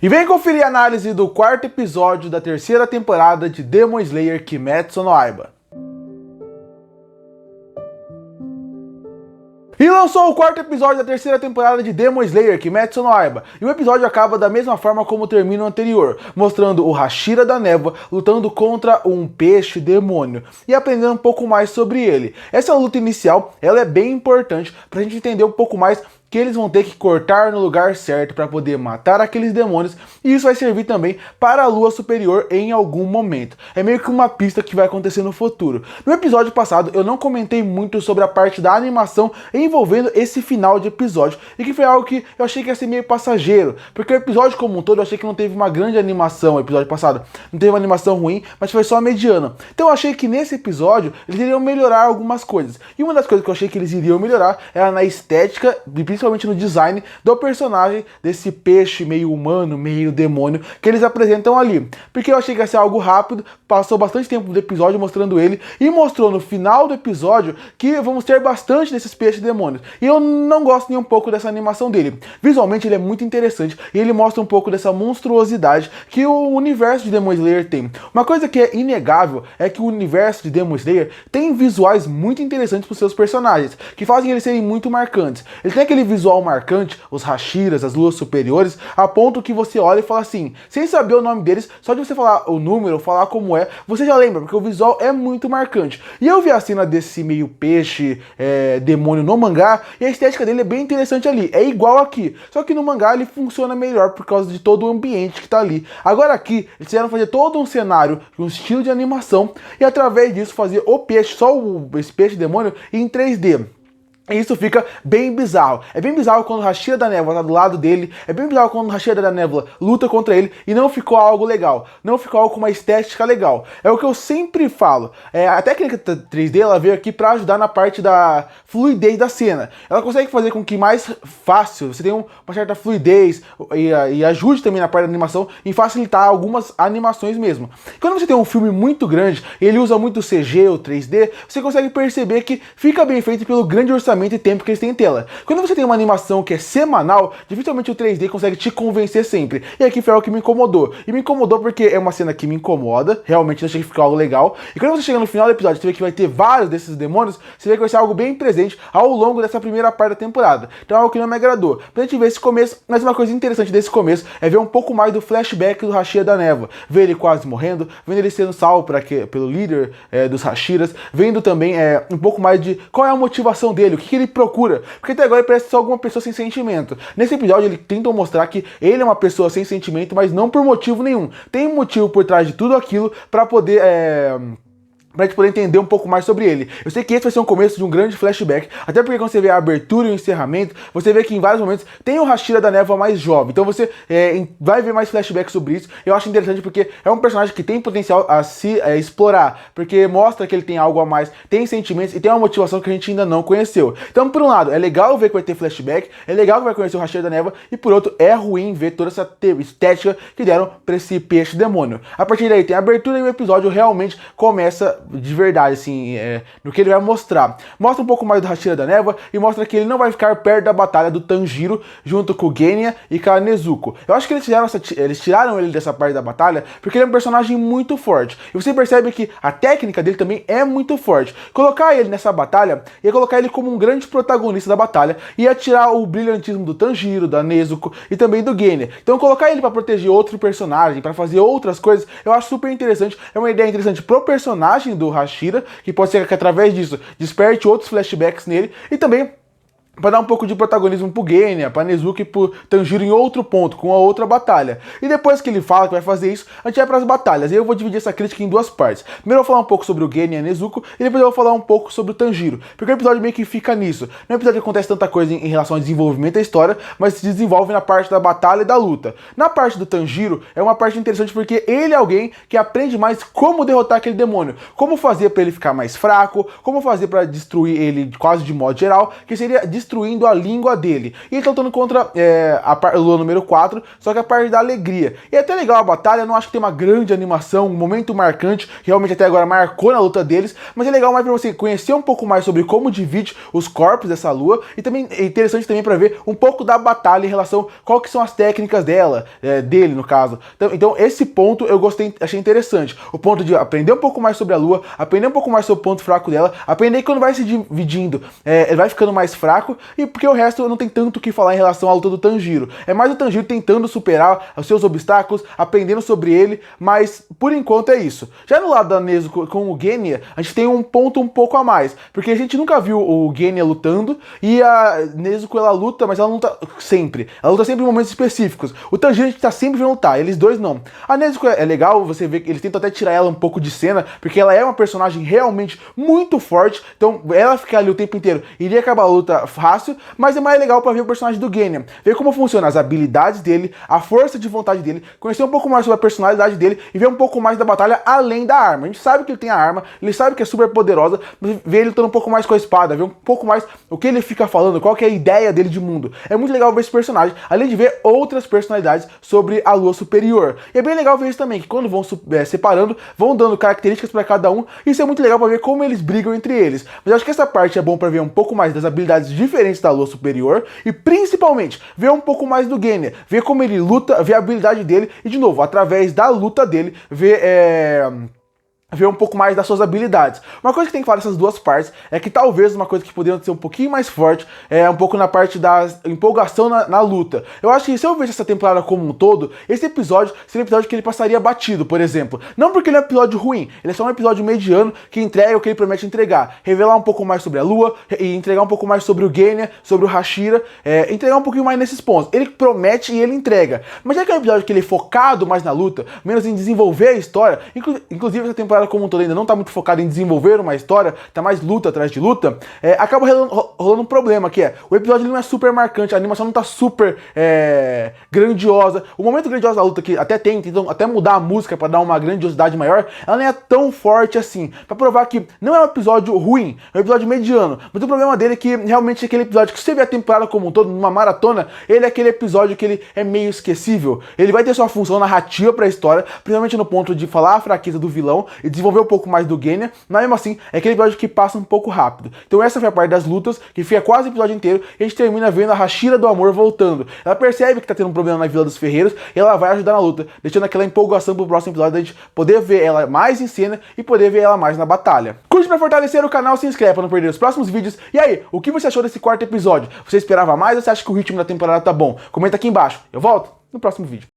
E vem conferir a análise do quarto episódio da terceira temporada de Demon Slayer Kimetsu no Yaiba. E lançou o quarto episódio da terceira temporada de Demon Slayer Kimetsu no Yaiba, e o episódio acaba da mesma forma como termina o anterior, mostrando o Hashira da Névoa lutando contra um peixe demônio e aprendendo um pouco mais sobre ele. Essa luta inicial, ela é bem importante pra gente entender um pouco mais que eles vão ter que cortar no lugar certo para poder matar aqueles demônios, e isso vai servir também para a lua superior em algum momento. É meio que uma pista que vai acontecer no futuro. No episódio passado eu não comentei muito sobre a parte da animação envolvendo esse final de episódio, e que foi algo que eu achei que ia ser meio passageiro, porque o episódio como um todo eu achei que não teve uma grande animação. O episódio passado não teve uma animação ruim, mas foi só mediana. Então eu achei que nesse episódio eles iriam melhorar algumas coisas, e uma das coisas que eu achei que eles iriam melhorar era na estética, principalmente no design do personagem desse peixe meio humano, meio demônio que eles apresentam ali, porque eu achei que ia ser algo rápido. Passou bastante tempo do episódio mostrando ele, e mostrou no final do episódio que vamos ter bastante desses peixes demônios, e eu não gosto nem um pouco dessa animação dele. Visualmente ele é muito interessante, e ele mostra um pouco dessa monstruosidade que o universo de Demon Slayer tem. Uma coisa que é inegável é que o universo de Demon Slayer tem visuais muito interessantes para os seus personagens, que fazem eles serem muito marcantes. Ele tem aquele visual marcante, os Hashiras, as luas superiores, a ponto que você olha e fala assim, sem saber o nome deles, só de você falar o número, falar como é, você já lembra, porque o visual é muito marcante. E eu vi a cena desse meio peixe demônio no mangá, e a estética dele é bem interessante ali, é igual aqui, só que no mangá ele funciona melhor por causa de todo o ambiente que tá ali. Agora aqui, eles quiseram fazer todo um cenário, um estilo de animação, e através disso fazer o peixe, esse peixe demônio em 3D. E isso fica bem bizarro. É bem bizarro quando o Hashira da Névoa tá do lado dele. É bem bizarro quando o Hashira da Névoa luta contra ele e não ficou algo legal. Não ficou algo com uma estética legal. É o que eu sempre falo. A técnica 3D ela veio aqui pra ajudar na parte da fluidez da cena. Ela consegue fazer com que mais fácil você tenha uma certa fluidez e ajude também na parte da animação em facilitar algumas animações mesmo. Quando você tem um filme muito grande e ele usa muito CG ou 3D, você consegue perceber que fica bem feito pelo grande orçamento e tempo que eles têm em tela. Quando você tem uma animação que é semanal, dificilmente o 3D consegue te convencer sempre. E aqui foi algo que me incomodou. E me incomodou porque é uma cena que me incomoda, realmente não achei que ficou algo legal. E quando você chega no final do episódio, você vê que vai ter vários desses demônios, você vê que vai ser algo bem presente ao longo dessa primeira parte da temporada. Então é algo que não me agradou. Pra gente ver esse começo, mas uma coisa interessante desse começo é ver um pouco mais do flashback do Hashira da Névoa. Ver ele quase morrendo, vendo ele sendo salvo pelo líder dos Hashiras, vendo também um pouco mais de qual é a motivação dele, o que ele procura, porque até agora ele parece só alguma pessoa sem sentimento. Nesse episódio ele tenta mostrar que ele é uma pessoa sem sentimento, mas não por motivo nenhum. Tem um motivo por trás de tudo aquilo para poder pra gente poder entender um pouco mais sobre ele. Eu sei que esse vai ser um começo de um grande flashback, até porque quando você vê a abertura e o encerramento, você vê que em vários momentos tem o Hashira da Névoa mais jovem, então você vai ver mais flashbacks sobre isso. Eu acho interessante porque é um personagem que tem potencial a se explorar, porque mostra que ele tem algo a mais, tem sentimentos e tem uma motivação que a gente ainda não conheceu. Então, por um lado, é legal ver que vai ter flashback, é legal que vai conhecer o Hashira da Névoa, e por outro, é ruim ver toda essa estética que deram pra esse peixe demônio. A partir daí tem a abertura e o episódio realmente começa de verdade, assim, no que ele vai mostrar. Mostra um pouco mais do Hashira da Névoa e mostra que ele não vai ficar perto da batalha do Tanjiro junto com o Genya e com a Nezuko. Eu acho que eles tiraram ele dessa parte da batalha porque ele é um personagem muito forte. E você percebe que a técnica dele também é muito forte. Colocar ele nessa batalha ia colocar ele como um grande protagonista da batalha, ia tirar o brilhantismo do Tanjiro, da Nezuko e também do Genya. Então colocar ele para proteger outro personagem, para fazer outras coisas, eu acho super interessante. É uma ideia interessante pro personagem do Hashira, que pode ser que através disso desperte outros flashbacks nele, e também para dar um pouco de protagonismo pro Genya, pra Nezuko e pro Tanjiro em outro ponto, com a outra batalha. E depois que ele fala que vai fazer isso, a gente vai pras batalhas. E eu vou dividir essa crítica em duas partes. Primeiro eu vou falar um pouco sobre o Genya e a Nezuko, e depois eu vou falar um pouco sobre o Tanjiro. Porque o episódio meio que fica nisso. Não é um episódio que acontece tanta coisa em relação ao desenvolvimento da história, mas se desenvolve na parte da batalha e da luta. Na parte do Tanjiro, é uma parte interessante porque ele é alguém que aprende mais como derrotar aquele demônio. Como fazer para ele ficar mais fraco, como fazer para destruir ele quase de modo geral, que seria destruindo a língua dele. E ele tá lutando contra a Lua número 4, só que a parte da alegria. E é até legal a batalha, não acho que tem uma grande animação, um momento marcante, que realmente até agora marcou na luta deles, mas é legal mais pra você conhecer um pouco mais sobre como divide os corpos dessa lua, e também é interessante também pra ver um pouco da batalha em relação a qual que são as técnicas dela, dele no caso. Então esse ponto eu gostei, achei interessante. O ponto de aprender um pouco mais sobre a lua, aprender um pouco mais sobre o ponto fraco dela, aprender que quando vai se dividindo, ele vai ficando mais fraco, e porque o resto não tem tanto o que falar em relação à luta do Tanjiro. É mais o Tanjiro tentando superar os seus obstáculos, aprendendo sobre ele, mas por enquanto é isso. Já no lado da Nezuko com o Genya, a gente tem um ponto um pouco a mais, porque a gente nunca viu o Genya lutando, e a Nezuko ela luta, mas ela não luta sempre. Ela luta sempre em momentos específicos. O Tanjiro a gente tá sempre vendo lutar, eles dois não. A Nezuko é legal, você vê que eles tentam até tirar ela um pouco de cena, porque ela é uma personagem realmente muito forte, então ela ficar ali o tempo inteiro iria acabar a luta fácil, mas é mais legal pra ver o personagem do Genya, ver como funcionam as habilidades dele, a força de vontade dele, conhecer um pouco mais sobre a personalidade dele e ver um pouco mais da batalha além da arma. A gente sabe que ele tem a arma, ele sabe que é super poderosa, mas ver ele lutando um pouco mais com a espada, ver um pouco mais o que ele fica falando, qual que é a ideia dele de mundo. É muito legal ver esse personagem, além de ver outras personalidades sobre a lua superior. E é bem legal ver isso também, que quando vão separando, vão dando características para cada um, isso é muito legal para ver como eles brigam entre eles. Mas eu acho que essa parte é bom para ver um pouco mais das habilidades diferentes da lua superior e principalmente ver um pouco mais do Genya, ver como ele luta, ver a habilidade dele e de novo, através da luta dele, ver um pouco mais das suas habilidades. Uma coisa que tem que falar dessas duas partes é que talvez uma coisa que poderia ser um pouquinho mais forte é um pouco na parte da empolgação na luta. Eu acho que se eu vejo essa temporada como um todo, esse episódio seria um episódio que ele passaria batido, por exemplo. Não porque ele é um episódio ruim, ele é só um episódio mediano que entrega o que ele promete entregar. Revelar um pouco mais sobre a lua e entregar um pouco mais sobre o Genya, sobre o Hashira, entregar um pouquinho mais nesses pontos. Ele promete e ele entrega. Mas já que é um episódio que ele é focado mais na luta, menos em desenvolver a história, inclusive essa temporada como um todo ainda não tá muito focado em desenvolver uma história, tá mais luta atrás de luta, acaba rolando um problema, que é, o episódio não é super marcante, a animação não tá super grandiosa, o momento grandioso da luta, que até tentam até mudar a música pra dar uma grandiosidade maior, ela não é tão forte assim, pra provar que não é um episódio ruim, é um episódio mediano, mas o problema dele é que realmente é aquele episódio que você vê a temporada como um todo, numa maratona, ele é aquele episódio que ele é meio esquecível, ele vai ter sua função narrativa pra história, principalmente no ponto de falar a fraqueza do vilão, e desenvolver um pouco mais do Genya, mas mesmo assim, é aquele episódio que passa um pouco rápido. Então essa foi a parte das lutas, que fica quase o episódio inteiro, e a gente termina vendo a Hashira do Amor voltando. Ela percebe que tá tendo um problema na Vila dos Ferreiros, e ela vai ajudar na luta, deixando aquela empolgação pro próximo episódio, da gente poder ver ela mais em cena, e poder ver ela mais na batalha. Curte pra fortalecer o canal, se inscreve pra não perder os próximos vídeos. E aí, o que você achou desse quarto episódio? Você esperava mais ou você acha que o ritmo da temporada tá bom? Comenta aqui embaixo. Eu volto no próximo vídeo.